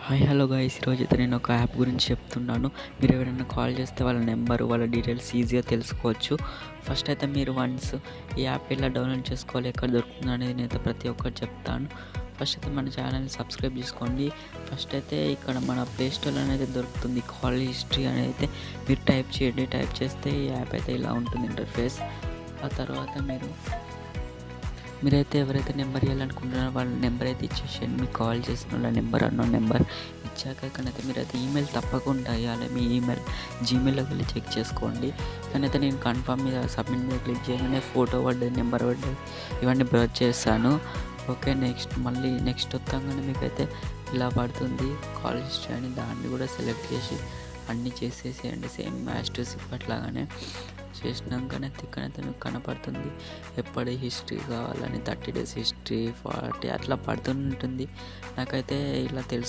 Hi hello guys, ఈరోజైతే నేను ఒక యాప్ గురించి చెప్తున్నాను. మీరు ఎవరైనా కాల్ చేస్తే వాళ్ళ నెంబరు, వాళ్ళ డీటెయిల్స్ ఈజీగా తెలుసుకోవచ్చు. ఫస్ట్ అయితే మీరు వన్స్ ఈ యాప్ ఎలా డౌన్లోడ్ చేసుకోవాలి, ఎక్కడ దొరుకుతుంది అనేది నేనైతే ప్రతి ఒక్కటి చెప్తాను. ఫస్ట్ అయితే మన ఛానల్ని సబ్స్క్రైబ్ చేసుకోండి. ఫస్ట్ అయితే ఇక్కడ మన ప్లే స్టోర్లో అనేది దొరుకుతుంది కాల్ హిస్టరీ అనేది అయితే మీరు టైప్ చేయండి. టైప్ చేస్తే ఈ యాప్ అయితే ఇలా ఉంటుంది ఇంటర్ఫేస్. ఆ తర్వాత మీరైతే ఎవరైతే నెంబర్ ఇవ్వాలనుకుంటున్నారో వాళ్ళ నెంబర్ అయితే ఇచ్చేసేయండి. మీకు కాల్ చేసిన వాళ్ళ నెంబర్ నెంబర్ ఇచ్చాక ఇక్కడైతే మీరైతే ఈమెయిల్ తప్పకుండా ఇవ్వాలి. మీ ఈమెయిల్ జీమెయిల్లోకి వెళ్ళి చెక్ చేసుకోండి. కానైతే నేను కన్ఫర్మ్ మీద సబ్మిట్ మీద క్లిక్ చేయగానే ఫోటో పడ్డది, నెంబర్ పడ్డది, ఇవన్నీ బ్రౌజ్ చేస్తాను. ఓకే, నెక్స్ట్ వస్తాగానే మీకైతే ఇలా పడుతుంది కాల్ హిస్టరీ అని. దాన్ని కూడా సెలెక్ట్ చేసి అన్నీ చేసేసేయండి. సేమ్ మ్యాచ్ టు ఇప్పట్లాగానే చేసినాకనే ఇక్కడైతే మీకు కనపడుతుంది ఎప్పటి హిస్టరీ కావాలని. 30 days హిస్టరీ, 40 అట్లా పడుతుంటుంది. నాకైతే ఇలా తెలుసు.